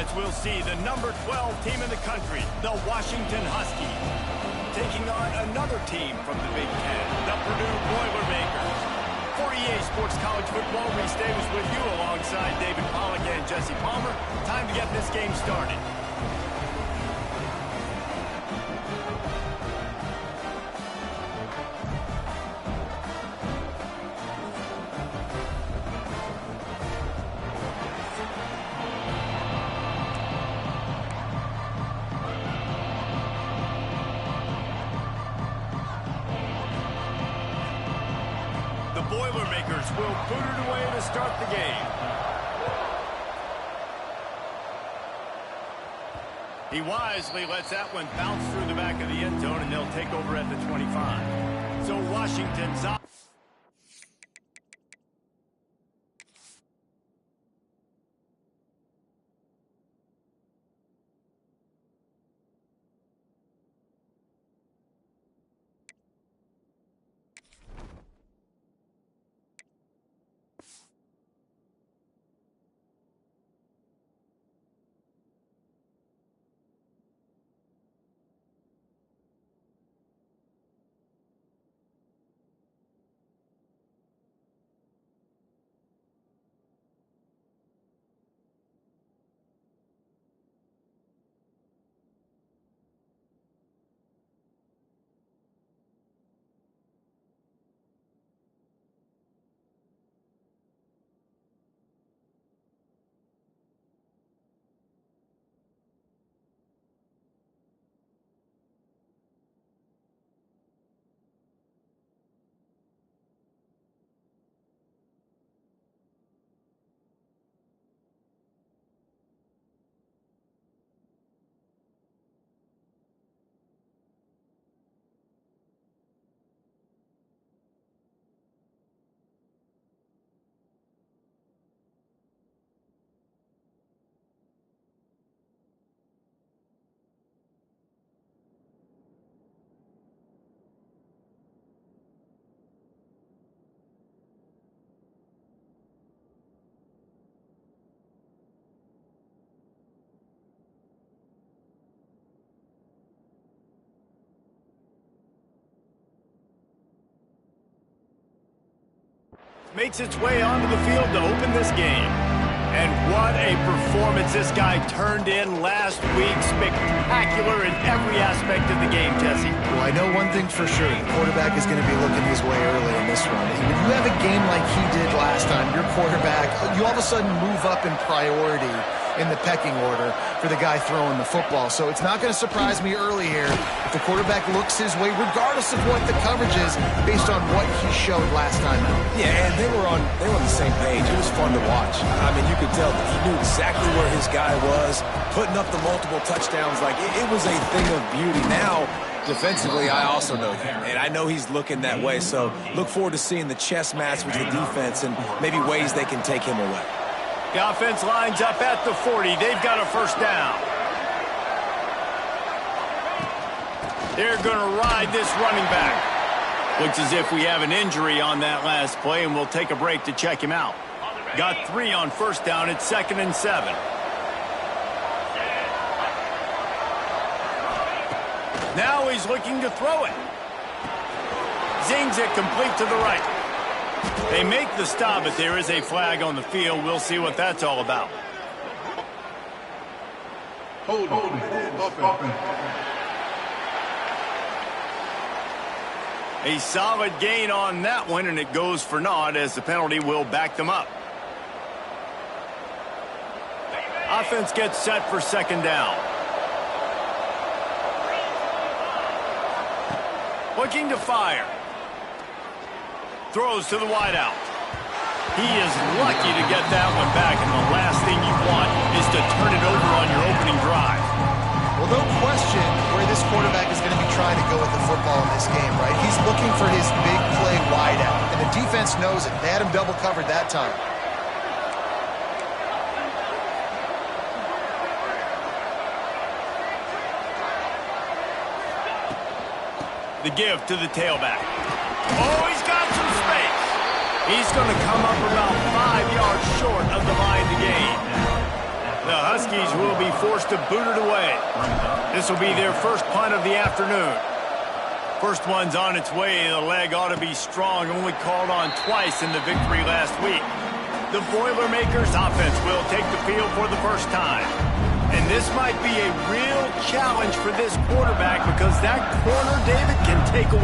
as we'll see the number 12 team in the country, the Washington Huskies, taking on another team from the Big Ten, the Purdue Boilermakers. For EA Sports College Football, Reese Davis with you alongside David Pollack and Jesse Palmer. Time to get this game started. The Boilermakers will put it away to start the game. He wisely lets that one bounce through the back of the end zone, and they'll take over at the 25. So Washington's up. Makes its way onto the field to open this game. And what a performance this guy turned in last week. Spectacular in every aspect of the game, Jesse. Well, I know one thing for sure. The quarterback is going to be looking his way early in this one. When you have a game like he did last time, your quarterback, you all of a sudden move up in priority in the pecking order for the guy throwing the football. So it's not going to surprise me early here if the quarterback looks his way, regardless of what the coverage is, based on what he showed last time out. Yeah, and they were on the same page. It was fun to watch. I mean, you could tell that he knew exactly where his guy was, putting up the multiple touchdowns. Like, it was a thing of beauty. Now, defensively, I also know that, and I know he's looking that way. So look forward to seeing the chess match with the defense and maybe ways they can take him away. The offense lines up at the 40. They've got a first down. They're going to ride this running back. Looks as if we have an injury on that last play, and we'll take a break to check him out. Got 3 on first down. It's 2nd and 7. Now he's looking to throw it. Zings it complete to the right. They make the stop, but there is a flag on the field. We'll see what that's all about. Hold on. A solid gain on that one, and it goes for naught as the penalty will back them up. Offense gets set for 2nd down. Looking to fire. Throws to the wideout. He is lucky to get that one back, and the last thing you want is to turn it over on your opening drive. Well, no question where this quarterback is going to be trying to go with the football in this game, right? He's looking for his big play wideout, and the defense knows it. They had him double covered that time. The give to the tailback. Oh, he's got some space. He's going to come up about 5 yards short of the line to gain. The Huskies will be forced to boot it away. This will be their first punt of the afternoon. First one's on its way. The leg ought to be strong, only called on twice in the victory last week. The Boilermakers offense will take the field for the first time. And this might be a real challenge for this quarterback because that corner, David, can take away.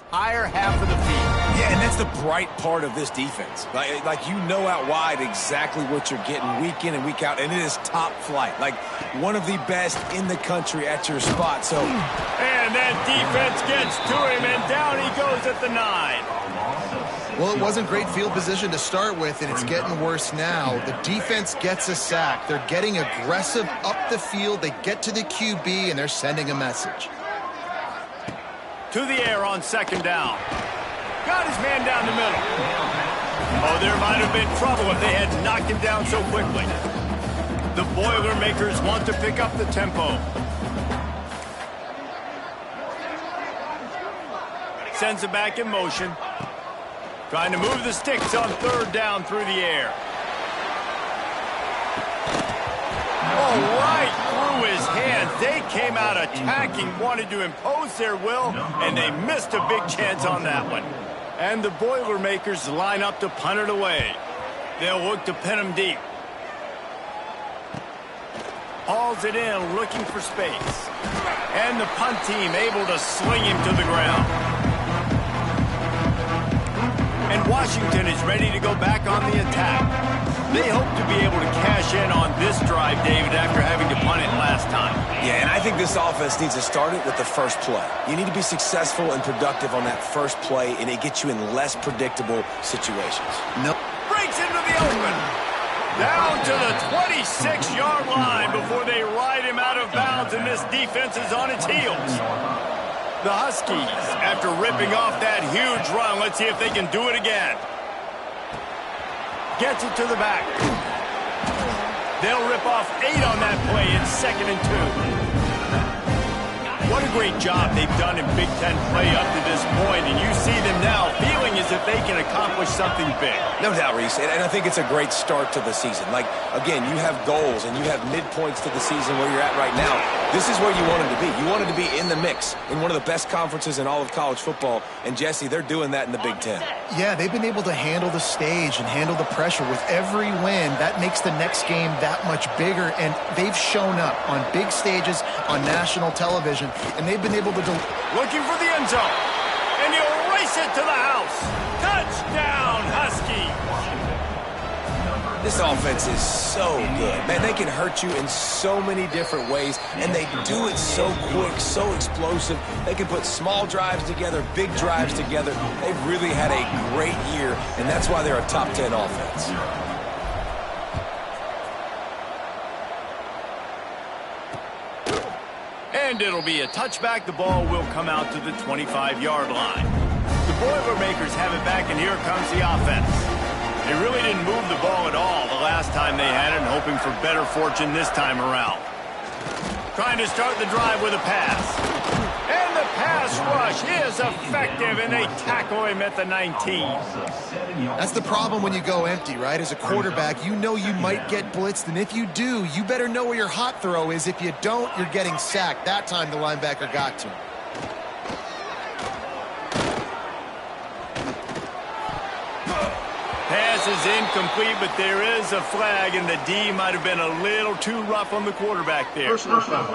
Higher half of the field. Yeah, and that's the bright part of this defense. Like you know out wide exactly what you're getting week in and week out, and it is top flight. Like one of the best in the country at your spot. So, and that defense gets to him, and down he goes at the 9. Well, it wasn't great field position to start with, and it's getting worse now. The defense gets a sack. They're getting aggressive up the field. They get to the QB, and they're sending a message. To the air on second down. Got his man down the middle. Oh, there might have been trouble if they had knocked him down so quickly. The Boilermakers want to pick up the tempo. Sends it back in motion. Trying to move the sticks on third down through the air. Oh, right through his hands. They came out attacking, wanted to impose their will, and they missed a big chance on that one. And the Boilermakers line up to punt it away. They'll look to pin him deep. Hauls it in, looking for space. And the punt team able to sling him to the ground. And Washington is ready to go back on the attack. They hope to be able to cash in on this drive, David, after having to punt it last time. Yeah, and I think this offense needs to start it with the first play. You need to be successful and productive on that first play, and it gets you in less predictable situations. No. Breaks into the open. Down to the 26-yard line before they ride him out of bounds, and this defense is on its heels. The Huskies, after ripping off that huge run, let's see if they can do it again. Gets it to the back. They'll rip off 8 on that play. It's 2nd and 2. What a great job they've done in Big Ten play up to this point, and you see them now feeling as if they can accomplish something big. No doubt, Reese, and I think it's a great start to the season. Like, again, you have goals and you have midpoints to the season where you're at right now. This is where you wanted to be. You wanted to be in the mix in one of the best conferences in all of college football, and Jesse, they're doing that in the Big Ten. Yeah, they've been able to handle the stage and handle the pressure. With every win, that makes the next game that much bigger, and they've shown up on big stages on national television, and they've been able to looking for the end zone, and he'll race it to the house. Touchdown, This offense is so good. Man, they can hurt you in so many different ways, and they do it so quick, so explosive. They can put small drives together, big drives together. They've really had a great year, and that's why they're a top 10 offense. And it'll be a touchback. The ball will come out to the 25-yard line. The Boilermakers have it back, and here comes the offense. They really didn't move the ball at all the last time they had it, and hoping for better fortune this time around. Trying to start the drive with a pass. And the pass rush is effective, and they tackle him at the 19. That's the problem when you go empty, right? As a quarterback, you know you might get blitzed, and if you do, you better know where your hot throw is. If you don't, you're getting sacked. That time the linebacker got to him. Pass is incomplete, but there is a flag, and the D might have been a little too rough on the quarterback there. Personal foul.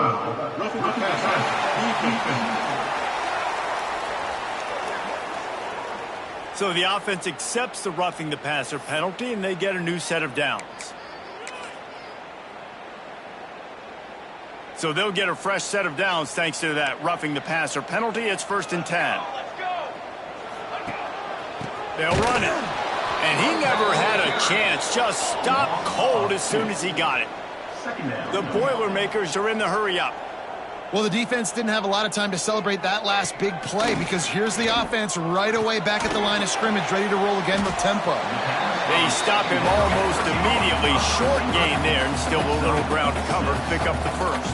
Roughing the passer. So the offense accepts the roughing the passer penalty, and they get a new set of downs. So they'll get a fresh set of downs thanks to that roughing the passer penalty. It's 1st and 10. They'll run it. And he never had a chance. Just stopped cold as soon as he got it. The Boilermakers are in the hurry-up. Well, the defense didn't have a lot of time to celebrate that last big play because here's the offense right away back at the line of scrimmage, ready to roll again with tempo. They stop him almost immediately. Short gain there, and still a little ground to cover to pick up the first.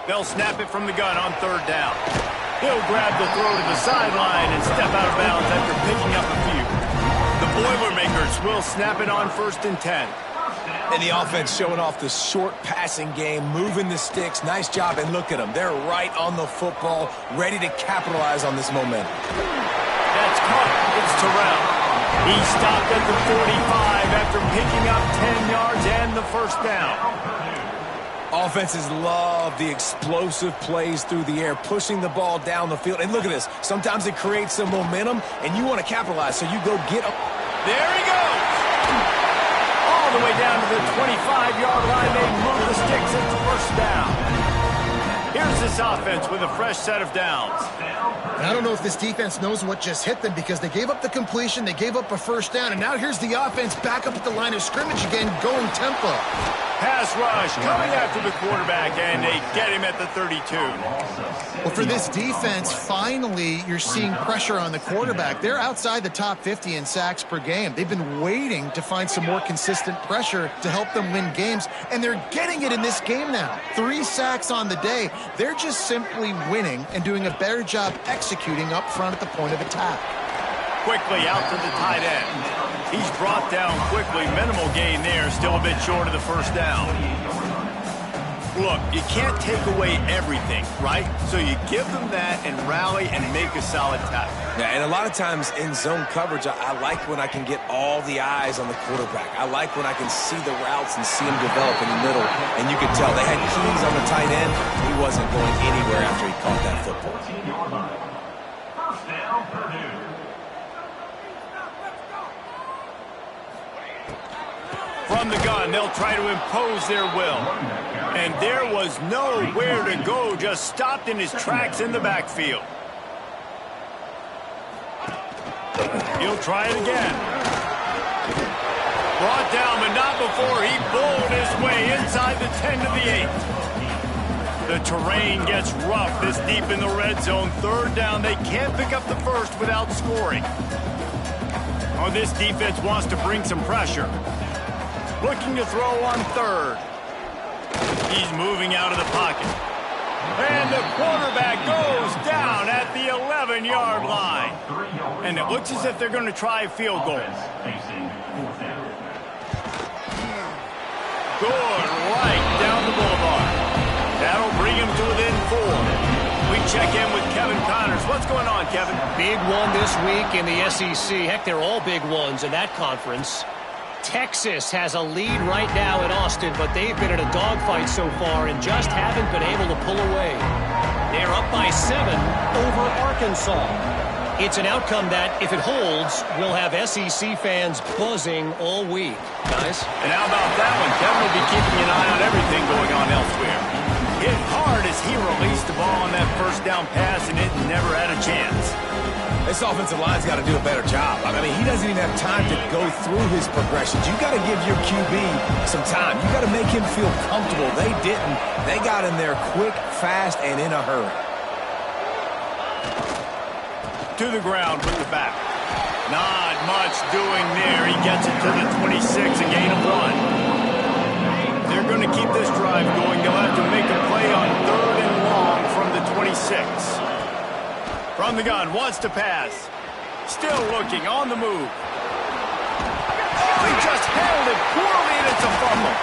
They'll snap it from the gun on 3rd down. He'll grab the throw to the sideline and step out of bounds after picking up a few. The Boilermakers will snap it on 1st and 10. And the offense showing off the short passing game, moving the sticks. Nice job, and look at them. They're right on the football, ready to capitalize on this momentum. That's caught. It's Terrell. He stopped at the 45 after picking up 10 yards and the 1st down. Offenses love the explosive plays through the air, pushing the ball down the field. And look at this. Sometimes it creates some momentum, and you want to capitalize, so you go get them. There he goes. All the way down to the 25-yard line. They move the sticks. It's 1st down. Here's this offense with a fresh set of downs. And I don't know if this defense knows what just hit them because they gave up the completion, they gave up a 1st down, and now here's the offense back up at the line of scrimmage again, going tempo. Pass rush coming after the quarterback, and they get him at the 32. Well, for this defense, finally, you're seeing pressure on the quarterback. They're outside the top 50 in sacks per game. They've been waiting to find some more consistent pressure to help them win games, and they're getting it in this game now. 3 sacks on the day. They're just simply winning and doing a better job executing up front at the point of attack. Quickly out to the tight end. He's brought down quickly. Minimal gain there. Still a bit short of the 1st down. Look, you can't take away everything, right? So you give them that and rally and make a solid tackle. Yeah, and a lot of times in zone coverage, I like when I can get all the eyes on the quarterback. I like when I can see the routes and see them develop in the middle. And you could tell they had keys on the tight end. He wasn't going anywhere after he caught that football. 14-yard line. 1st down, Purdue. From the gun, they'll try to impose their will. And there was nowhere to go, just stopped in his tracks in the backfield. He'll try it again. Brought down, but not before he bowled his way inside the 10 to the 8. The terrain gets rough this deep in the red zone. 3rd down, they can't pick up the first without scoring. Oh, this defense wants to bring some pressure. Looking to throw on 3rd. He's moving out of the pocket. And the quarterback goes down at the 11-yard line. And it looks as if they're going to try a field goal. Good right down the boulevard. That'll bring him to within 4. We check in with Kevin Connors. What's going on, Kevin? Big one this week in the SEC. Heck, they're all big ones in that conference. Texas has a lead right now in Austin, but they've been in a dogfight so far and just haven't been able to pull away. They are up by 7 over Arkansas. It's an outcome that, if it holds, will have SEC fans buzzing all week. Guys? And how about that one? Kevin will be keeping an eye on everything going on elsewhere. Hit hard as he released the ball on that first down pass, and it never had a chance. This offensive line's got to do a better job. I mean, he doesn't even have time to go through his progressions. You got to give your QB some time. You got to make him feel comfortable. They didn't. They got in there quick, fast, and in a hurry. To the ground with the back. Not much doing there. He gets it to the 26, a gain of 1. They're going to keep this drive going. They'll have to make a play on 3rd and long from the 26. From the gun, wants to pass. Still looking, on the move. Oh, he just handled it poorly, and it's a fumble.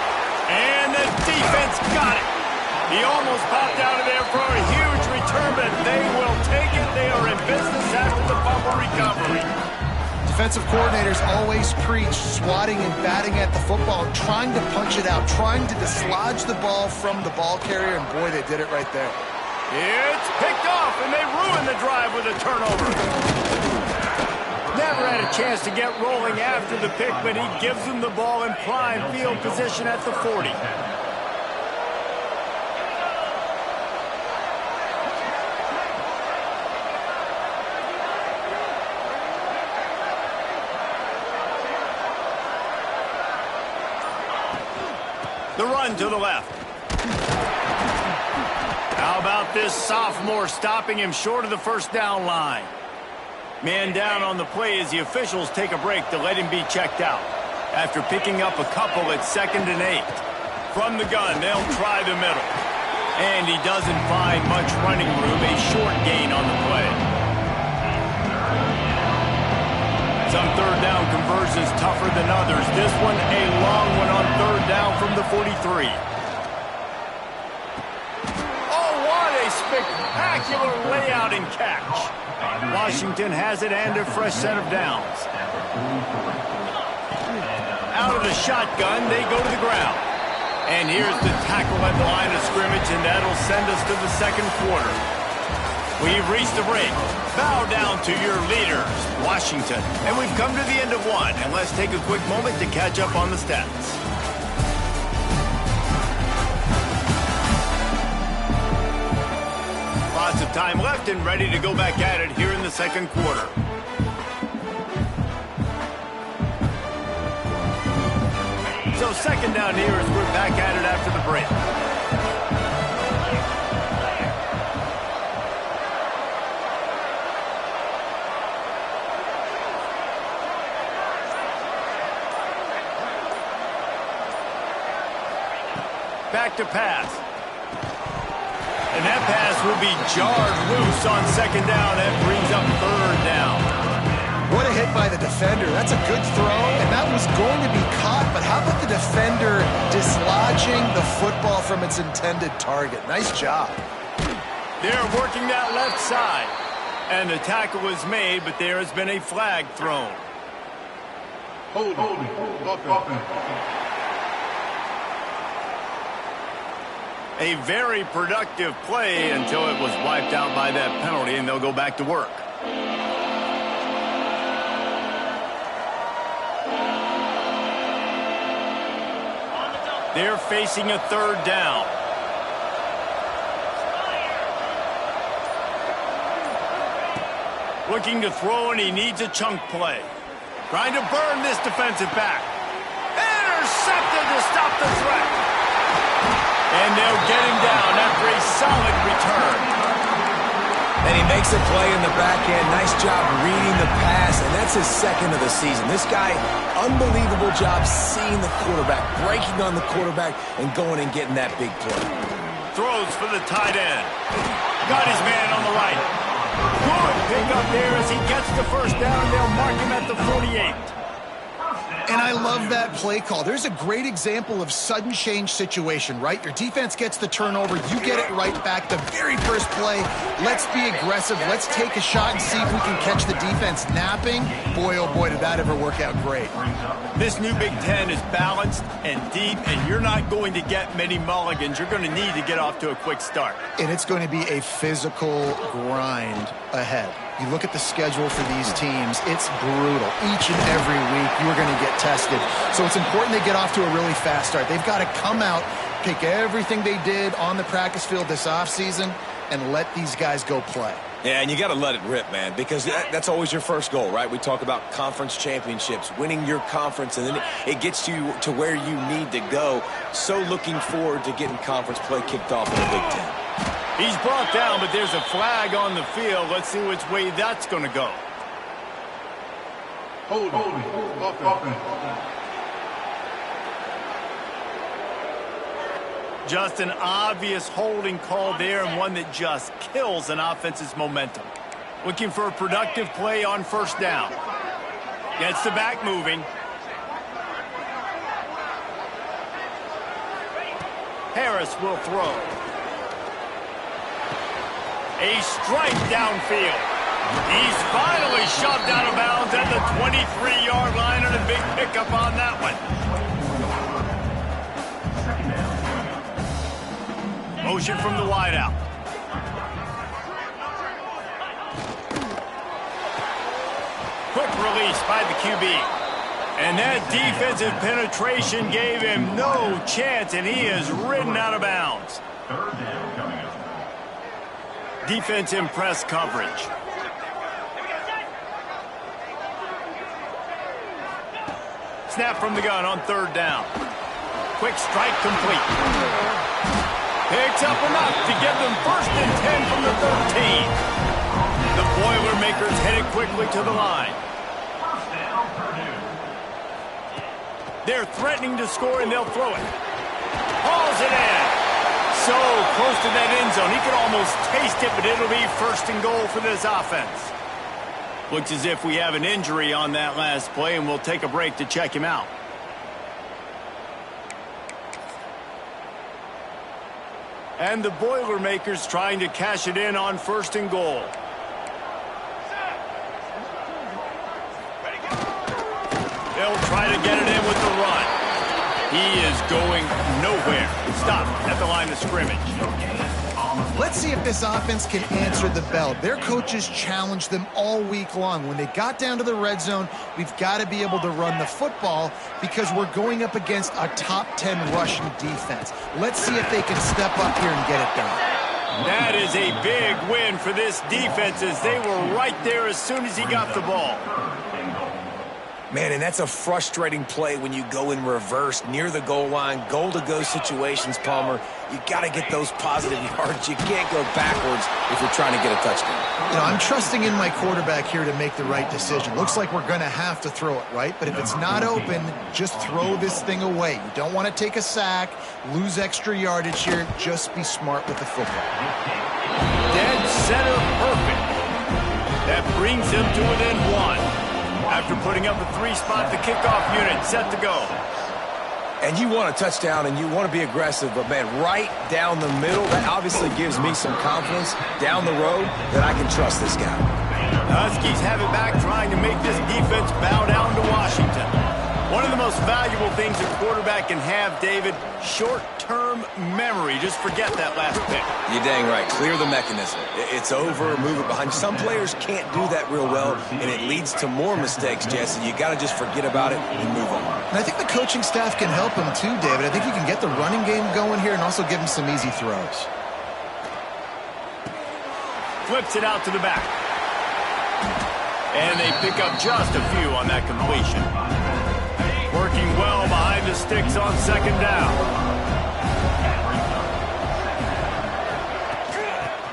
And the defense got it. He almost popped out of there for a huge return, but they will take it. They are in business after the fumble recovery. Defensive coordinators always preach swatting and batting at the football, trying to punch it out, trying to dislodge the ball from the ball carrier, and boy, they did it right there. It's picked off, and they ruin the drive with a turnover. Never had a chance to get rolling after the pick, but he gives them the ball in prime field position at the 40. The run to the left. How about this sophomore stopping him short of the first down line? Man down on the play as the officials take a break to let him be checked out. After picking up a couple at 2nd and 8. From the gun, they'll try the middle. And he doesn't find much running room, a short gain on the play. Some 3rd down conversions tougher than others. This one, a long one on 3rd down from the 43. Oh, what a spectacular layout and catch. Washington has it and a fresh set of downs. Out of the shotgun, they go to the ground. And here's the tackle at the line of scrimmage, and that'll send us to the 2nd quarter. We've reached the break. Bow down to your leaders, Washington. And we've come to the end of one. And let's take a quick moment to catch up on the stats. Lots of time left and ready to go back at it here in the 2nd quarter. So 2nd down here as we're back at it after the break. Back to pass. And that pass will be jarred loose on 2nd down. That brings up 3rd down. What a hit by the defender. That's a good throw, and that was going to be caught, but how about the defender dislodging the football from its intended target? Nice job. They're working that left side. And the tackle was made, but there has been a flag thrown. Hold offense. A very productive play until it was wiped out by that penalty, and they'll go back to work. They're facing a 3rd down. Looking to throw, and he needs a chunk play. Trying to burn this defensive back. Intercepted to stop the threat. And they'll get him down after a solid return. And he makes a play in the back end. Nice job reading the pass, and that's his 2nd of the season. This guy, unbelievable job seeing the quarterback, breaking on the quarterback, and going and getting that big play. Throws for the tight end. Got his man on the right. Good pick up there as he gets the first down. They'll mark him at the 48. And I love that play call. There's a great example of sudden change situation, right? Your defense gets the turnover. You get it right back. The very first play, let's be aggressive. Let's take a shot and see if we can catch the defense napping. Boy, oh boy, did that ever work out great. This new Big Ten is balanced and deep, and you're not going to get many mulligans. You're going to need to get off to a quick start. And it's going to be a physical grind ahead. You look at the schedule for these teams, it's brutal. Each and every week, you're going to get tested. So it's important they get off to a really fast start. They've got to come out, take everything they did on the practice field this offseason, and let these guys go play. Yeah, and you got to let it rip, man, because that's always your first goal, right? We talk about conference championships, winning your conference, and then it gets you to where you need to go. So looking forward to getting conference play kicked off in the Big Ten. He's brought down, but there's a flag on the field. Let's see which way that's going to go. Hold. Just an obvious holding call there, and one that just kills an offense's momentum. Looking for a productive play on first down. Gets the back moving. Harris will throw. A strike downfield. He's finally shoved out of bounds at the 23-yard line, and a big pickup on that one. Motion from the wideout. Quick release by the QB. And that defensive penetration gave him no chance, and he is ridden out of bounds. Third down coming up. Defense in press coverage. Snap from the gun on third down. Quick strike complete. Picks up enough to give them 1st and 10 from the 13. The Boilermakers headed quickly to the line. First down, Purdue. They're threatening to score, and they'll throw it. Hauls it in. So close to that end zone. He could almost taste it, but it'll be 1st and goal for this offense. Looks as if we have an injury on that last play, and we'll take a break to check him out. And the Boilermakers trying to cash it in on 1st and goal. They'll try to get it in with the run. He is going nowhere. Stop at the line of scrimmage. Let's see if this offense can answer the bell. Their coaches challenged them all week long. When they got down to the red zone, we've got to be able to run the football because we're going up against a top 10 rushing defense. Let's see if they can step up here and get it done. That is a big win for this defense, as they were right there as soon as he got the ball. Man, and that's a frustrating play when you go in reverse near the goal line, goal-to-go situations, Palmer. You got to get those positive yards. You can't go backwards if you're trying to get a touchdown. You know, I'm trusting in my quarterback here to make the right decision. Looks like we're going to have to throw it, right? But if it's not open, just throw this thing away. You don't want to take a sack, lose extra yardage here. Just be smart with the football. Dead center perfect. That brings him to within 1. After putting up a 3-spot, the kickoff unit set to go. And you want a touchdown and you want to be aggressive, but man, right down the middle, that obviously gives me some confidence down the road that I can trust this guy. The Huskies have it back, trying to make this defense bow down to Washington. One of the most valuable things a quarterback can have, David, short-term memory. Just forget that last pick. You're dang right. Clear the mechanism. It's over, move it behind. Some players can't do that real well, and it leads to more mistakes, Jesse. You got to just forget about it and move on. And I think the coaching staff can help him too, David. I think you can get the running game going here and also give him some easy throws. Flips it out to the back. And they pick up just a few on that completion. Working well behind the sticks on 2nd down.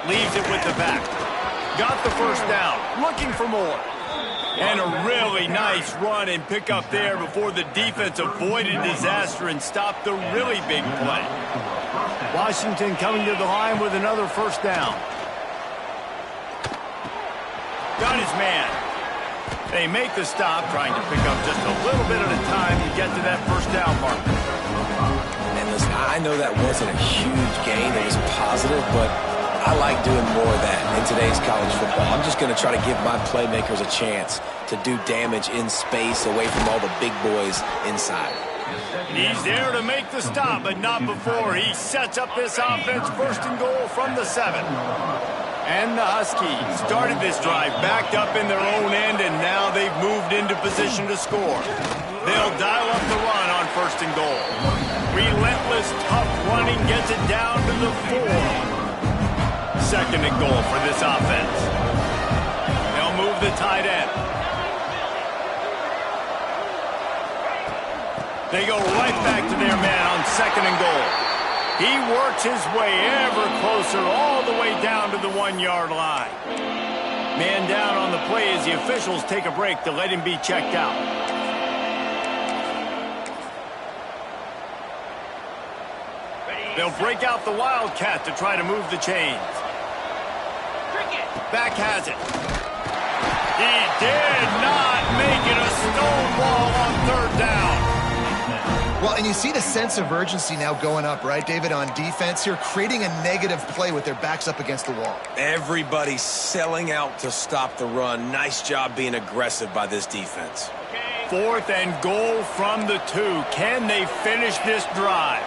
Leaves it with the back. Got the 1st down. Looking for more. And a really nice run and pick up there before the defense avoided disaster and stopped the really big play. Washington coming to the line with another 1st down. Got his man. They make the stop, trying to pick up just a little bit at a time to get to that first down mark. And listen, I know that wasn't a huge gain. It was positive, but I like doing more of that in today's college football. I'm just going to try to give my playmakers a chance to do damage in space away from all the big boys inside. He's there to make the stop, but not before he sets up this offense first and goal from the 7. And the Huskies started this drive backed up in their own end, and now they've moved into position to score. They'll dial up the run on first and goal. Relentless, tough running gets it down to the 4. Second and goal for this offense. They'll move the tight end. They go right back to their man on second and goal. He works his way ever closer all the way down to the 1-yard line. Man down on the play as the officials take a break to let him be checked out. They'll break out the Wildcat to try to move the chains. Back has it. He did not make it a stonewall on third down. Well, and you see the sense of urgency now going up, right, David, on defense here, creating a negative play with their backs up against the wall. Everybody's selling out to stop the run. Nice job being aggressive by this defense. Fourth and goal from the 2. Can they finish this drive?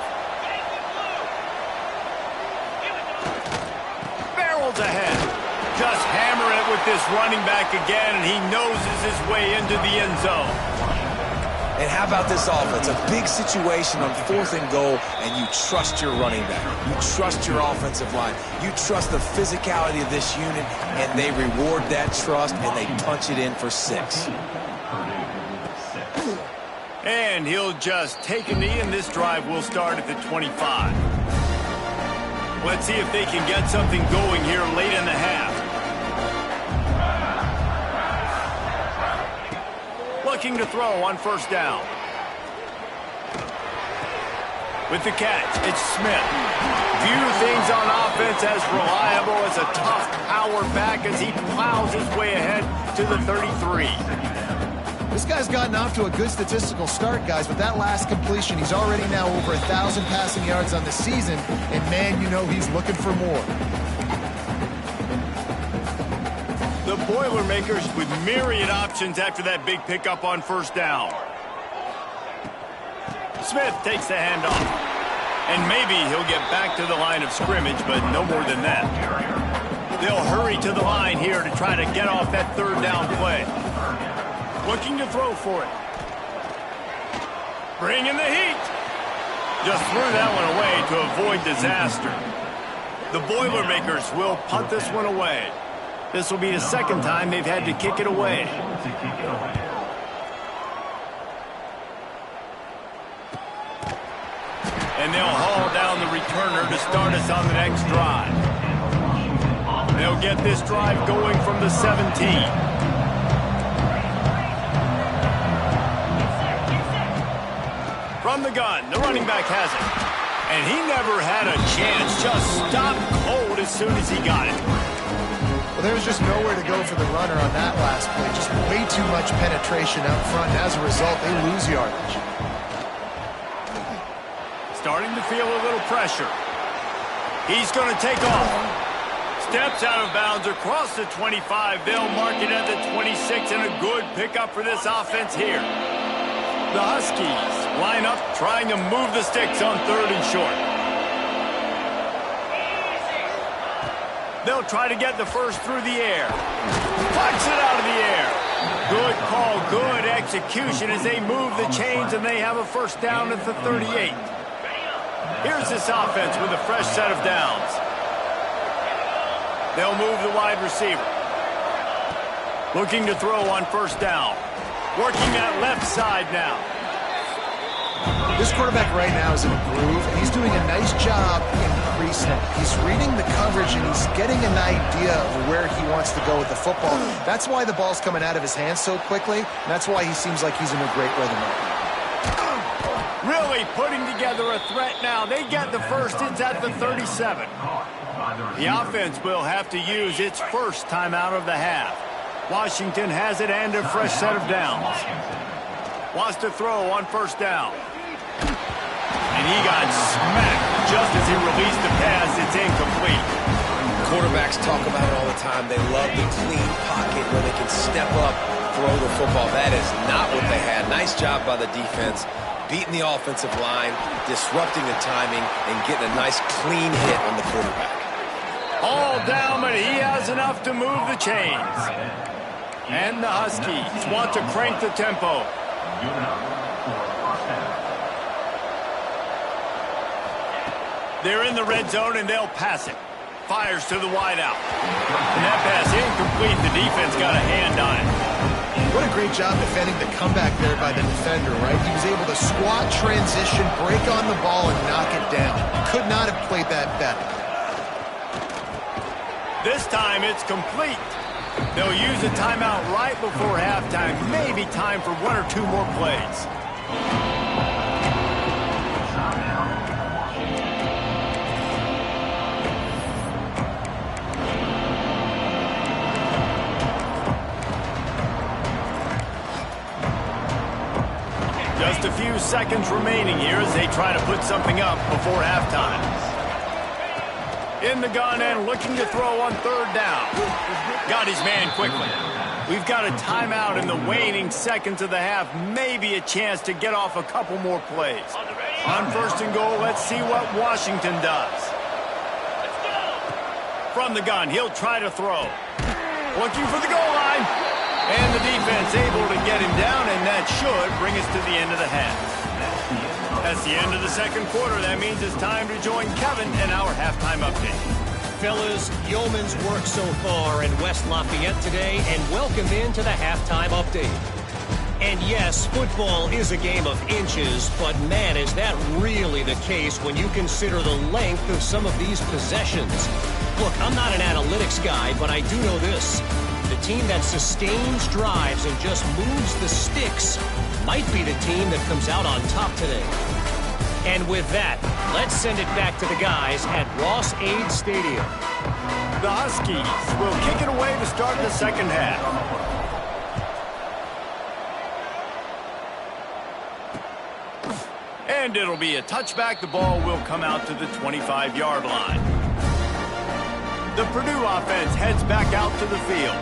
Barrels ahead. Just hammer it with this running back again, and he noses his way into the end zone. And how about this offense? A big situation on fourth and goal, and you trust your running back. You trust your offensive line. You trust the physicality of this unit, and they reward that trust, and they punch it in for 6. And he'll just take a knee, and this drive will start at the 25. Let's see if they can get something going here late in the half. Looking to throw on first down. With the catch, it's Smith. Few things on offense as reliable as a tough power back as he plows his way ahead to the 33. This guy's gotten off to a good statistical start, guys. With that last completion, he's already now over 1,000 passing yards on the season, and man, you know he's looking for more. The Boilermakers with myriad options after that big pickup on first down. Smith takes the handoff. And maybe he'll get back to the line of scrimmage, but no more than that. They'll hurry to the line here to try to get off that third down play. Looking to throw for it. Bring in the heat. Just threw that one away to avoid disaster. The Boilermakers will punt this one away. This will be the second time they've had to kick it away. And they'll haul down the returner to start us on the next drive. They'll get this drive going from the 17. From the gun, the running back has it. And he never had a chance, just stopped cold as soon as he got it. Well, there was just nowhere to go for the runner on that last play. Just way too much penetration out front. And as a result, they lose yardage. Starting to feel a little pressure. He's going to take off. Steps out of bounds across the 25. They'll mark it at the 26, and a good pickup for this offense here. The Huskies line up trying to move the sticks on third and short. They'll try to get the first through the air. Punch it out of the air. Good call, good execution as they move the chains, and they have a first down at the 38. Here's this offense with a fresh set of downs. They'll move the wide receiver. Looking to throw on first down. Working that left side now. This quarterback right now is in a groove, and he's doing a nice job increasing it. He's reading the coverage, and he's getting an idea of where he wants to go with the football. That's why the ball's coming out of his hands so quickly, and that's why he seems like he's in a great rhythm right now. Really putting together a threat now. They get the first. It's at the 37. The offense will have to use its first timeout of the half. Washington has it and a fresh set of downs. Wants to throw on first down. And he got smacked just as he released the pass. It's incomplete. Quarterbacks talk about it all the time. They love the clean pocket where they can step up, throw the football. That is not what they had. Nice job by the defense, beating the offensive line, disrupting the timing, and getting a nice clean hit on the quarterback. All down, but he has enough to move the chains. And the Huskies want to crank the tempo. They're in the red zone, and they'll pass it. Fires to the wideout. And that pass incomplete. The defense got a hand on it. What a great job defending the comeback there by the defender, right? He was able to squat, transition, break on the ball, and knock it down. Could not have played that better. This time it's complete. They'll use a timeout right before halftime. Maybe time for one or two more plays. Just a few seconds remaining here as they try to put something up before halftime. In the gun and looking to throw on third down. Got his man quickly. We've got a timeout in the waning seconds of the half. Maybe a chance to get off a couple more plays. On first and goal, let's see what Washington does. From the gun, he'll try to throw. Looking for the goal line. And the defense able to get him down, and that should bring us to the end of the half. That's the end of the second quarter. That means it's time to join Kevin in our halftime update. Fellas, yeoman's work so far in West Lafayette today, and welcome into the halftime update. And yes, football is a game of inches, but man, is that really the case when you consider the length of some of these possessions. Look, I'm not an analytics guy, but I do know this. The team that sustains drives and just moves the sticks might be the team that comes out on top today. And with that, let's send it back to the guys at Ross-Ade Stadium. The Huskies will kick it away to start the second half. And it'll be a touchback. The ball will come out to the 25-yard line. The Purdue offense heads back out to the field.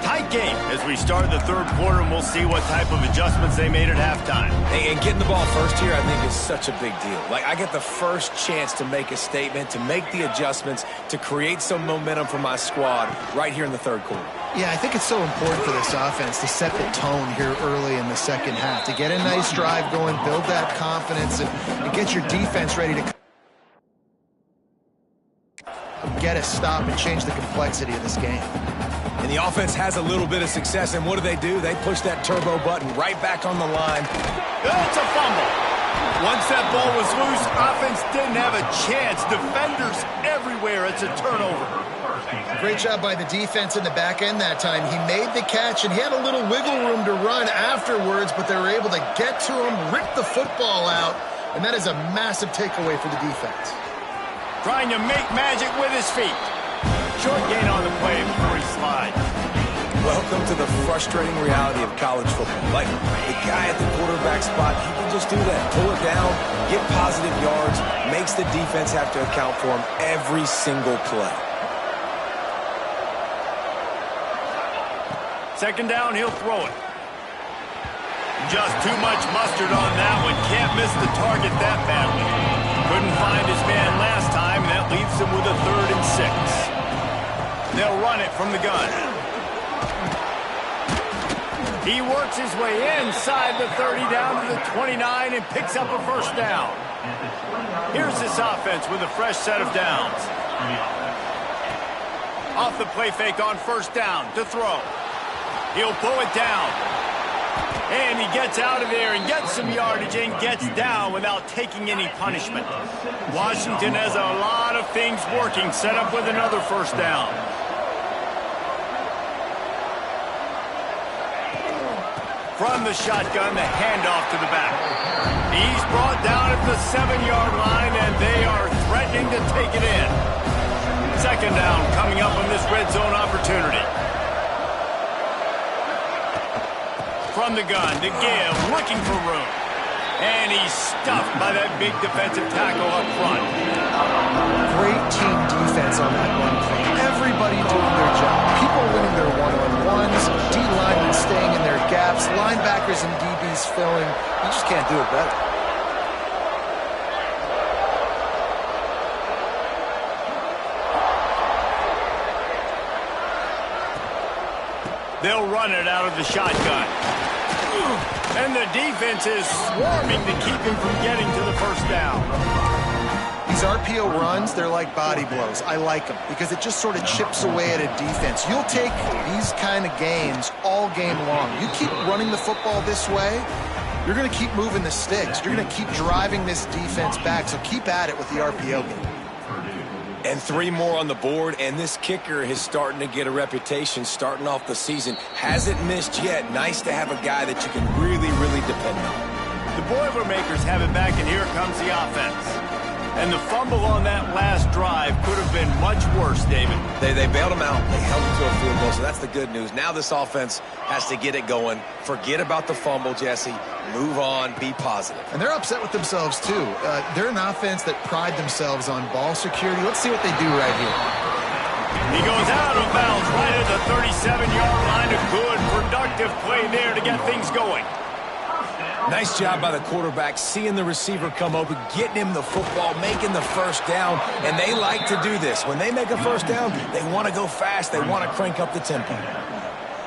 Tight game as we start the third quarter, and we'll see what type of adjustments they made at halftime. And getting the ball first here, I think, is such a big deal. Like, I get the first chance to make a statement, to make the adjustments, to create some momentum for my squad right here in the third quarter. Yeah, I think it's so important for this offense to set the tone here early in the second half, to get a nice drive going, build that confidence, and get your defense ready to get a stop and change the complexity of this game. And the offense has a little bit of success, and what do? They push that turbo button right back on the line. It's a fumble. Once that ball was loose, offense didn't have a chance. Defenders everywhere. It's a turnover. Great job by the defense in the back end that time. He made the catch, and he had a little wiggle room to run afterwards, but they were able to get to him, rip the football out, and that is a massive takeaway for the defense. Trying to make magic with his feet. Short gain on the play before he slides. Welcome to the frustrating reality of college football. Like, the guy at the quarterback spot, he can just do that. Pull it down, get positive yards, makes the defense have to account for him every single play. Second down, he'll throw it. Just too much mustard on that one. Can't miss the target that badly. Couldn't find his man last time, and that leaves him with a 3rd and 6. They'll run it from the gun. He works his way inside the 30 down to the 29 and picks up a first down. Here's this offense with a fresh set of downs. Off the play fake on first down to throw. He'll pull it down. And he gets out of there and gets some yardage and gets down without taking any punishment. Washington has a lot of things working, set up with another first down. From the shotgun, the handoff to the back. He's brought down at the 7-yard line, and they are threatening to take it in. Second down coming up on this red zone opportunity. from the gun to give, looking for room. And he's stuffed by that big defensive tackle up front. Great team defense on that run play. Everybody doing their job. People winning their one-on-ones, D-linemen staying in their gaps, linebackers and DBs filling. You just can't do it better. They'll run it out of the shotgun. And the defense is swarming to keep him from getting to the first down. These RPO runs, they're like body blows. I like them because it just sort of chips away at a defense. You'll take these kind of games all game long. You keep running the football this way, you're going to keep moving the sticks. You're going to keep driving this defense back, so keep at it with the RPO game. And 3 more on the board, and this kicker is starting to get a reputation starting off the season. Hasn't missed yet. Nice to have a guy that you can really, really depend on. The Boilermakers have it back, and here comes the offense. And the fumble on that last drive could have been much worse, David. They bailed him out. They held him to a field goal, so that's the good news. Now this offense has to get it going. Forget about the fumble, Jesse. Move on. Be positive. And they're upset with themselves, too. They're an offense that pride themselves on ball security. Let's see what they do right here. He goes out of bounds right at the 37-yard line. A good, productive play there to get things going. Nice job by the quarterback, seeing the receiver come open, getting him the football, making the first down, and they like to do this. When they make a first down, they want to go fast. They want to crank up the tempo.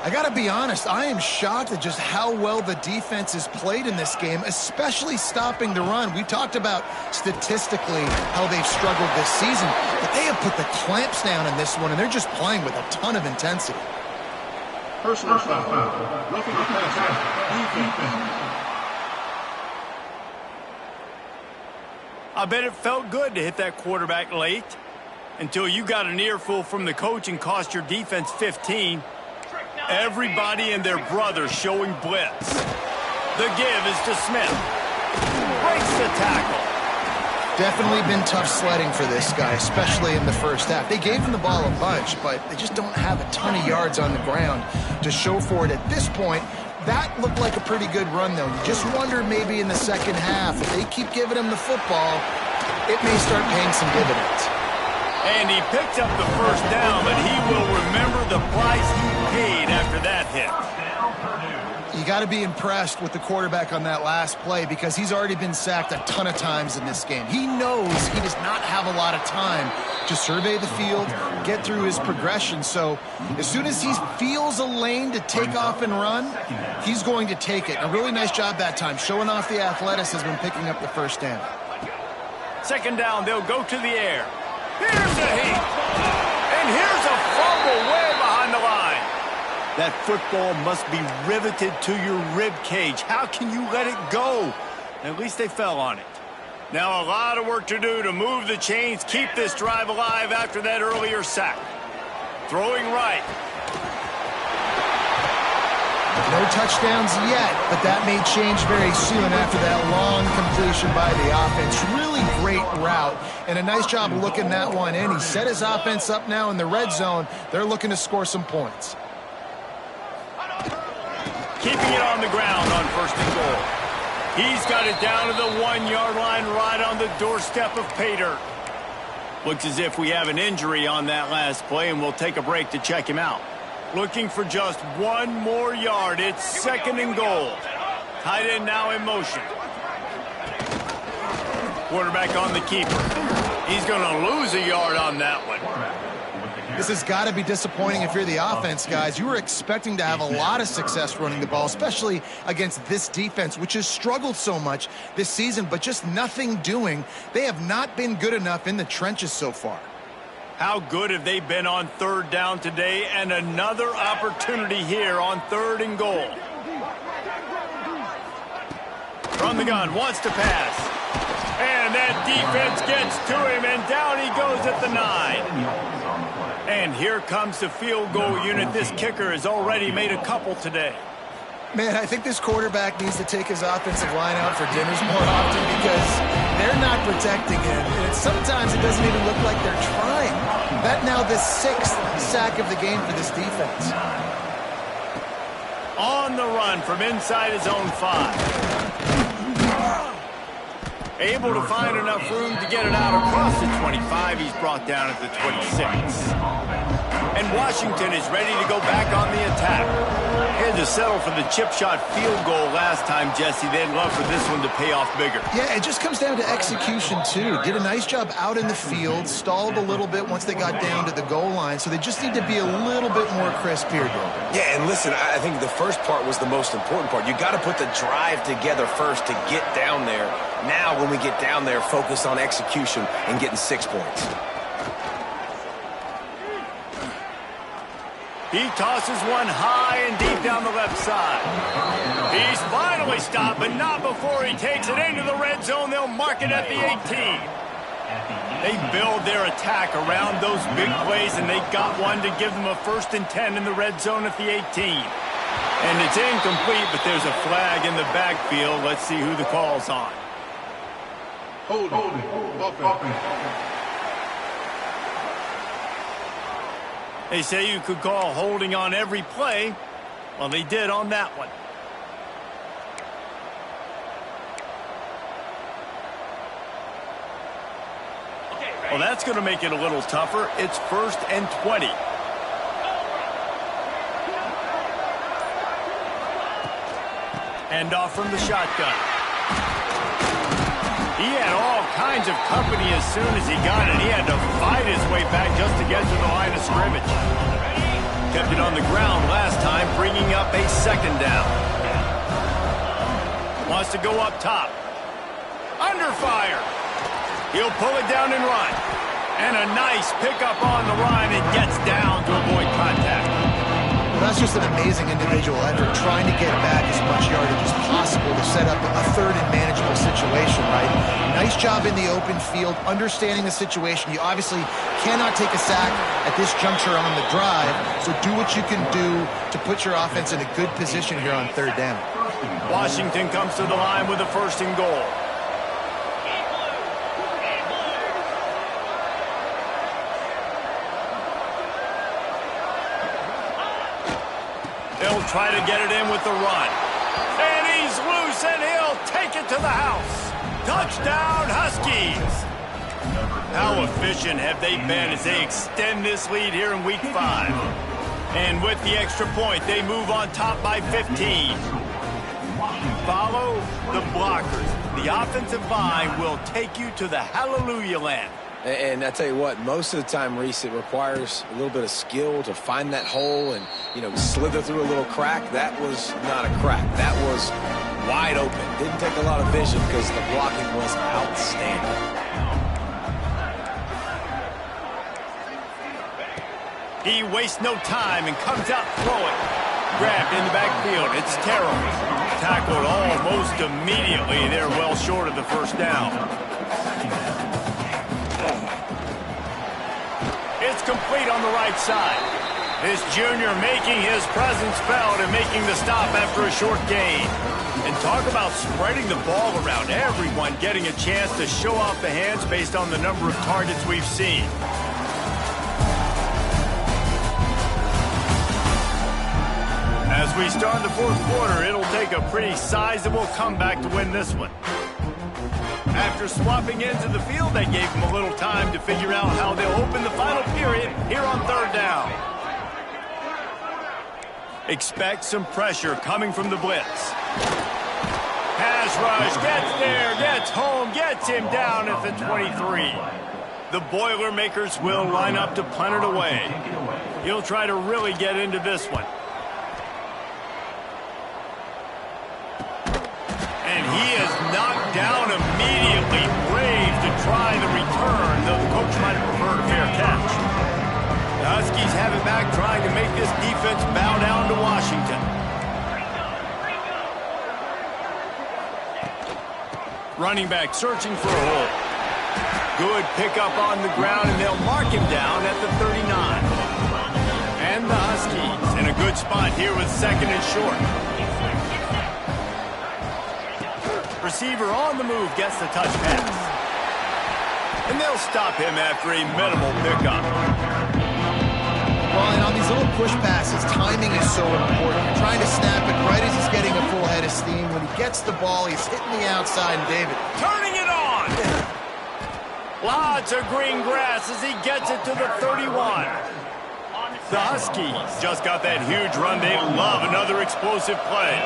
I got to be honest, I am shocked at just how well the defense has played in this game, especially stopping the run. We talked about statistically how they've struggled this season, but they have put the clamps down in this one, and they're just playing with a ton of intensity. Personal foul. Roughing the passer. Defense. I bet it felt good to hit that quarterback late until you got an earful from the coach and cost your defense 15. Everybody and their brother showing blitz. The give is to Smith. Breaks the tackle. Definitely been tough sledding for this guy, especially in the first half. They gave him the ball a bunch, but they just don't have a ton of yards on the ground to show for it at this point. That looked like a pretty good run, though. You just wonder maybe in the second half, if they keep giving him the football, it may start paying some dividends. And he picked up the first down, but he will remember the price he paid after that hit. You got to be impressed with the quarterback on that last play because he's already been sacked a ton of times in this game. He knows he does not have a lot of time to survey the field, get through his progression. So as soon as he feels a lane to take off and run, he's going to take it. A really nice job that time, showing off the athleticism and picking up the first down. Second down, they'll go to the air. Here's a heat. And here's a fumble way behind the line. That football must be riveted to your rib cage. How can you let it go? At least they fell on it. Now a lot of work to do to move the chains, keep this drive alive after that earlier sack. Throwing right. No touchdowns yet, but that may change very soon after that long completion by the offense. Really great route, and a nice job looking that one in. He set his offense up now in the red zone. They're looking to score some points. Keeping it on the ground on first and goal. He's got it down to the 1-yard line right on the doorstep of pay dirt. Looks as if we have an injury on that last play, and we'll take a break to check him out. Looking for just 1 more yard. It's second and goal. Tight end now in motion. Quarterback on the keeper. He's going to lose a yard on that one. This has got to be disappointing if you're the offense, guys. You were expecting to have a lot of success running the ball, especially against this defense, which has struggled so much this season, but just nothing doing. They have not been good enough in the trenches so far. How good have they been on third down today? And another opportunity here on third and goal. From the gun, wants to pass. And that defense gets to him, and down he goes at the 9. And here comes the field goal unit. This kicker has already made a couple today. Man, I think this quarterback needs to take his offensive line out for dinners more often because they're not protecting him. And sometimes it doesn't even look like they're trying. That now the 6th sack of the game for this defense. On the run from inside his own 5. Able to find enough room to get it out across the 25. He's brought down at the 26. And Washington is ready to go back on the attack. Had to settle for the chip shot field goal last time, Jesse. They'd love for this one to pay off bigger. Yeah, it just comes down to execution, too. Did a nice job out in the field, stalled a little bit once they got down to the goal line, so they just need to be a little bit more crisp here, Gilbert. Yeah, and listen, I think the first part was the most important part. You got to put the drive together first to get down there. Now, when we get down there, focus on execution and getting 6 points. He tosses one high and deep down the left side. He's finally stopped, but not before he takes it into the red zone. They'll mark it at the 18. They build their attack around those big plays, and they got one to give them a 1st and 10 in the red zone at the 18. And it's incomplete, but there's a flag in the backfield. Let's see who the call's on. Holding. Offense. They say you could call holding on every play. Well, they did on that one. Well, that's going to make it a little tougher. It's 1st and 20. Hand off from the shotgun. He had all kinds of company as soon as he got it. He had to fight his way back just to get to the line of scrimmage. Kept it on the ground last time, bringing up a 2nd down. Wants to go up top. Under fire. He'll pull it down and run. And a nice pickup on the line and gets down to avoid contact. Well, that's just an amazing individual effort, trying to get back as much yardage as possible to set up a 3rd and manageable situation, right? Nice job in the open field, understanding the situation. You obviously cannot take a sack at this juncture on the drive, so do what you can do to put your offense in a good position here on 3rd down. Washington comes to the line with a 1st and goal. They'll try to get it in with the run. And he's loose, and he'll take it to the house. Touchdown, Huskies. How efficient have they been as they extend this lead here in Week 5? And with the extra point, they move on top by 15. Follow the blockers. The offensive line will take you to the hallelujah land. And I tell you what, most of the time, Reese, it requires a little bit of skill to find that hole and, slither through a little crack. That was not a crack. That was wide open. Didn't take a lot of vision because the blocking was outstanding. He wastes no time and comes out throwing. Grabbed in the backfield. It's Terrell. Tackled almost immediately. They're well short of the 1st down. It's complete on the right side. This junior making his presence felt and making the stop after a short gain. And talk about spreading the ball around. Everyone getting a chance to show off the hands based on the number of targets we've seen. As we start the 4th quarter, it'll take a pretty sizable comeback to win this one. After swapping ends of the field, they gave them a little time to figure out how they'll open the final period here on 3rd down. Expect some pressure coming from the blitz. Pass rush, gets there, gets home, gets him down at the 23. The Boilermakers will line up to punt it away. He'll try to really get into this one. And he is knocked down immediately. Brave to try the return, though the coach might have preferred a fair catch. The Huskies have it back, trying to make this defense bow down to Washington. Running back searching for a hole. Good pickup on the ground, and they'll mark him down at the 39. And the Huskies in a good spot here with 2nd and short. Receiver on the move gets the touch pass. And they'll stop him after a minimal pickup. Well, and on these little push passes, timing is so important. You're trying to snap it right as he's getting a full head of steam. When he gets the ball, he's hitting the outside, and David. Turning it on! Lots of green grass as he gets it to the 31. The Huskies just got that huge run. They love another explosive play.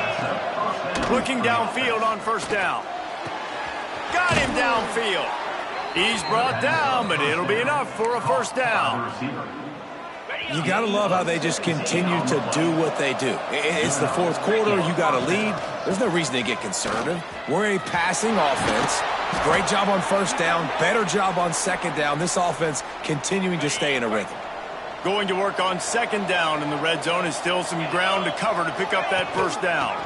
Looking downfield on first down. Got him downfield. He's brought down, but it'll be enough for a first down. You got to love how they just continue to do what they do. It's the fourth quarter. You got a lead. There's no reason to get conservative. We're a passing offense. Great job on first down. Better job on second down. This offense continuing to stay in a rhythm. Going to work on second down in the red zone is still some ground to cover to pick up that first down.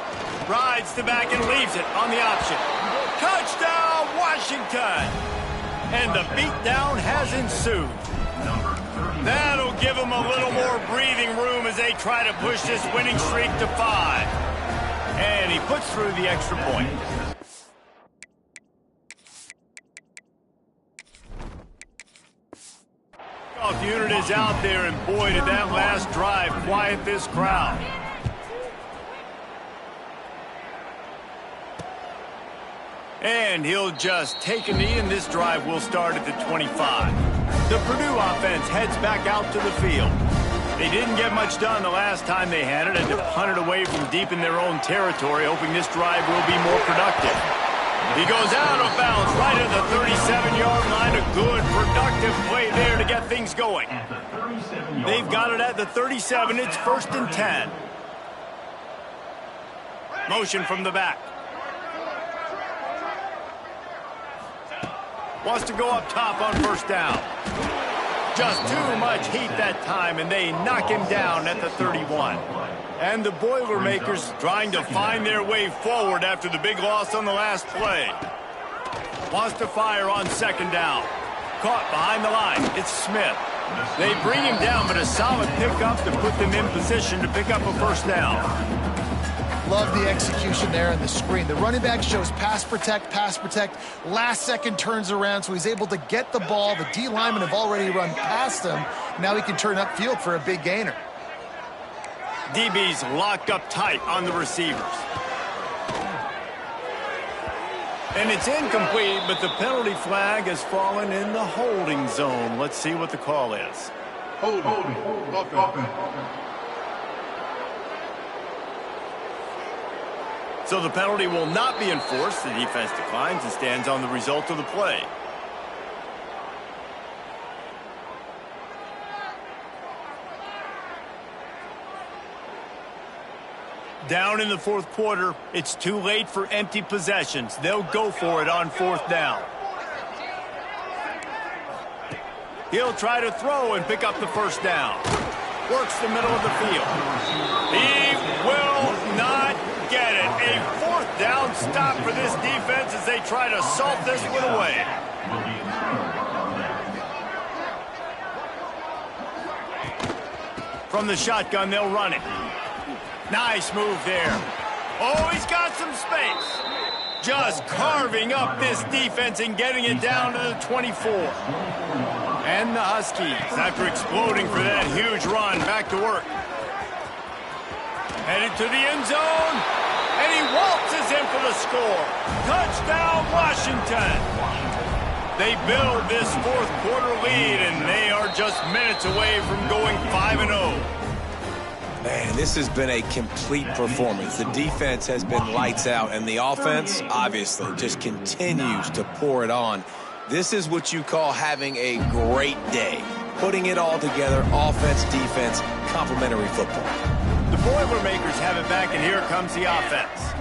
Rides the back and leaves it on the option. Touchdown, Washington! And the beatdown has ensued. That'll give them a little more breathing room as they try to push this winning streak to 5. And he puts through the extra point. The unit is out there, and boy, did that last drive quiet this crowd. And he'll just take a knee, and this drive will start at the 25. The Purdue offense heads back out to the field. They didn't get much done the last time they had it, and to punt it away from deep in their own territory, hoping this drive will be more productive. He goes out of bounds right at the 37-yard line. A good, productive play there to get things going. They've got it at the 37. It's 1st and 10. Motion from the back. Wants to go up top on first down. Just too much heat that time, and they knock him down at the 31. And the Boilermakers trying to find their way forward after the big loss on the last play. Wants to fire on second down. Caught behind the line. It's Smith. They bring him down, but a solid pickup to put them in position to pick up a first down. Love the execution there on the screen. The running back shows pass protect, pass protect. Last second turns around, so he's able to get the ball. The D linemen have already run past him. Now he can turn upfield for a big gainer. DB's locked up tight on the receivers. And it's incomplete, but the penalty flag has fallen in the holding zone. Let's see what the call is. Holding. So the penalty will not be enforced. The defense declines and stands on the result of the play. Down in the fourth quarter, it's too late for empty possessions. They'll go for it on fourth down. He'll try to throw and pick up the first down. Works the middle of the field. He will not get it. A fourth down stop for this defense as they try to salt this one away. From the shotgun, they'll run it. Nice move there. Oh, he's got some space. Just carving up this defense and getting it down to the 24. And the Huskies, after exploding for that huge run, back to work. Headed to the end zone. And he waltzes in for the score. Touchdown, Washington. They build this fourth quarter lead, and they are just minutes away from going 5-0. Man, this has been a complete performance. The defense has been lights out, and the offense, obviously, just continues to pour it on. This is what you call having a great day. Putting it all together, offense, defense, complementary football. The Boilermakers have it back, and here comes the offense.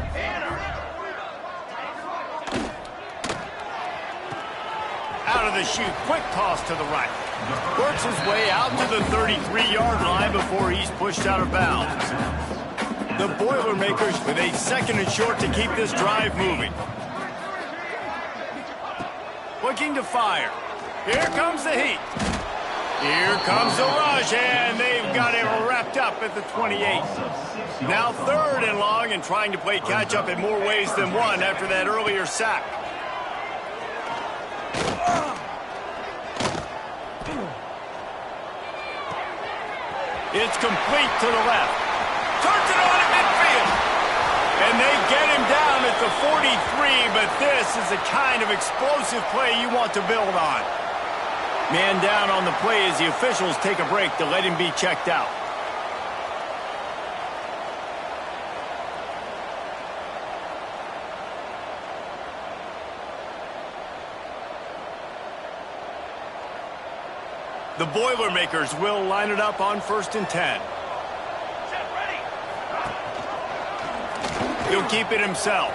Out of the chute, quick toss to the right. Works his way out to the 33-yard line before he's pushed out of bounds. The Boilermakers with a second and short to keep this drive moving. Looking to fire. Here comes the heat. Here comes the rush, and they've got it wrapped up at the 28. Now 3rd and long, and trying to play catch-up in more ways than one after that earlier sack. It's complete to the left. Turns it on at midfield. And they get him down at the 43, but this is the kind of explosive play you want to build on. Man down on the play as the officials take a break to let him be checked out. The Boilermakers will line it up on 1st and 10. He'll keep it himself.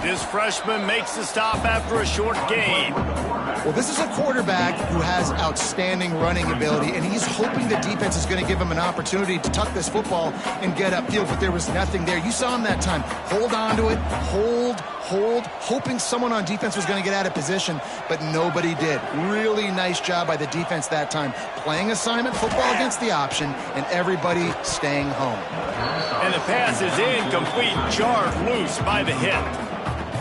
This freshman makes the stop after a short gain. Well, this is a quarterback who has outstanding running ability, and he's hoping the defense is going to give him an opportunity to tuck this football and get upfield, but there was nothing there. You saw him that time. Hold on to it, hold, hoping someone on defense was going to get out of position, but nobody did. Really nice job by the defense that time. Playing assignment football against the option, and everybody staying home. And the pass is incomplete, jarred loose by the hit.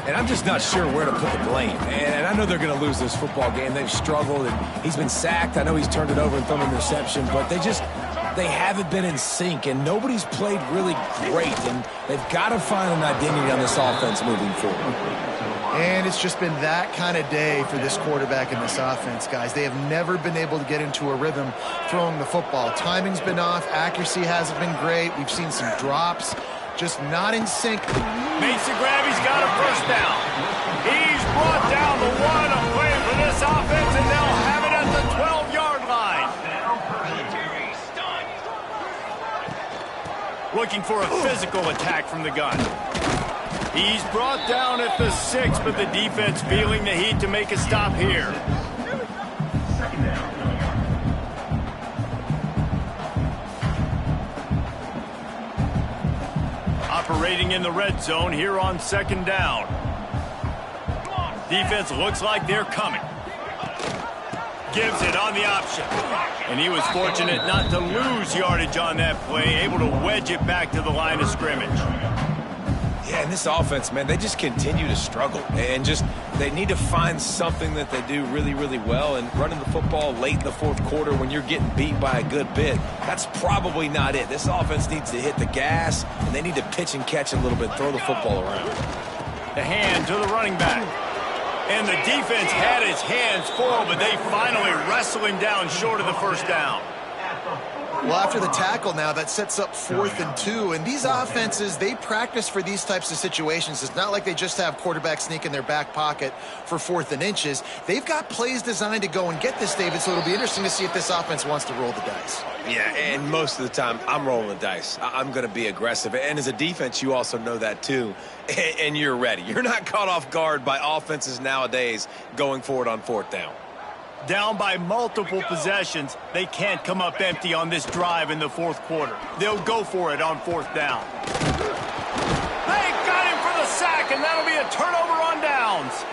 And I'm just not sure where to put the blame. And I know they're going to lose this football game. They've struggled, and he's been sacked. I know he's turned it over and thrown an interception, but they haven't been in sync, and nobody's played really great. And they've got to find an identity on this offense moving forward. And it's just been that kind of day for this quarterback and this offense, guys. They have never been able to get into a rhythm throwing the football. Timing's been off. Accuracy hasn't been great. We've seen some drops. Just not in sync. Makes the grab. He's got a first down. He's brought down the one of play for this offense, and they'll have it at the 12-yard line. Looking for a physical attack from the gun. He's brought down at the 6, but the defense feeling the heat to make a stop here. Operating in the red zone here on 2nd down. Defense looks like they're coming. Gives it on the option. And he was fortunate not to lose yardage on that play, able to wedge it back to the line of scrimmage. Yeah, and this offense, man, they just continue to struggle. And they need to find something that they do really, really well. And running the football late in the 4th quarter when you're getting beat by a good bit, that's probably not it. This offense needs to hit the gas, and they need to pitch and catch a little bit, throw the football around. The hand to the running back. And the defense had his hands full, but they finally wrestle him down short of the first down. Well, after the tackle now, that sets up 4th and 2. And these offenses, they practice for these types of situations. It's not like they just have quarterback sneak in their back pocket for 4th and inches. They've got plays designed to go and get this, David, so it'll be interesting to see if this offense wants to roll the dice. Yeah, and most of the time, I'm rolling the dice. I'm going to be aggressive. And as a defense, you also know that too. And you're ready. You're not caught off guard by offenses nowadays going forward on 4th down. Down by multiple possessions, they can't come up empty on this drive in the 4th quarter. They'll go for it on 4th down. They got him for the sack, and that'll be a turnover on downs.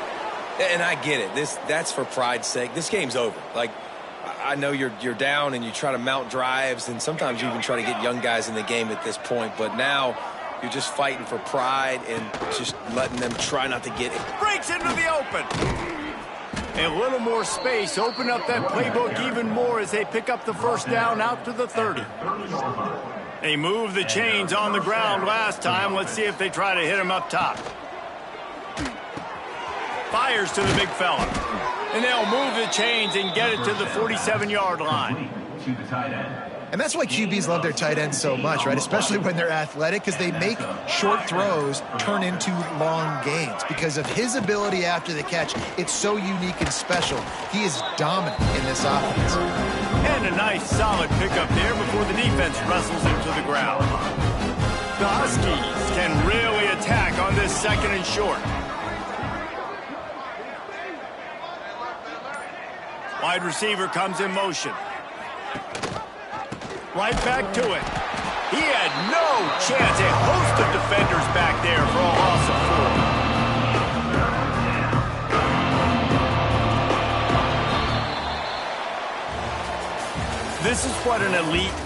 And I get it. That's for pride's sake. This game's over. Like, I know you're down and you try to mount drives, and sometimes you even try to get young guys in the game at this point. But now you're just fighting for pride and just letting them try not to get it. Breaks into the open. A little more space, open up that playbook even more as they pick up the first down out to the 30. They moved the chains on the ground last time. Let's see if they try to hit him up top. Fires to the big fella. And they'll move the chains and get it to the 47-yard line. To the tight end. And that's why QBs love their tight ends so much, right? Especially when they're athletic, because they make short throws turn into long gains. Because of his ability after the catch, it's so unique and special. He is dominant in this offense. And a nice solid pickup there before the defense wrestles him to the ground. The Huskies can really attack on this 2nd and short. Wide receiver comes in motion. Right back to it. He had no chance. A host of defenders back there for a loss of 4. This is what an elite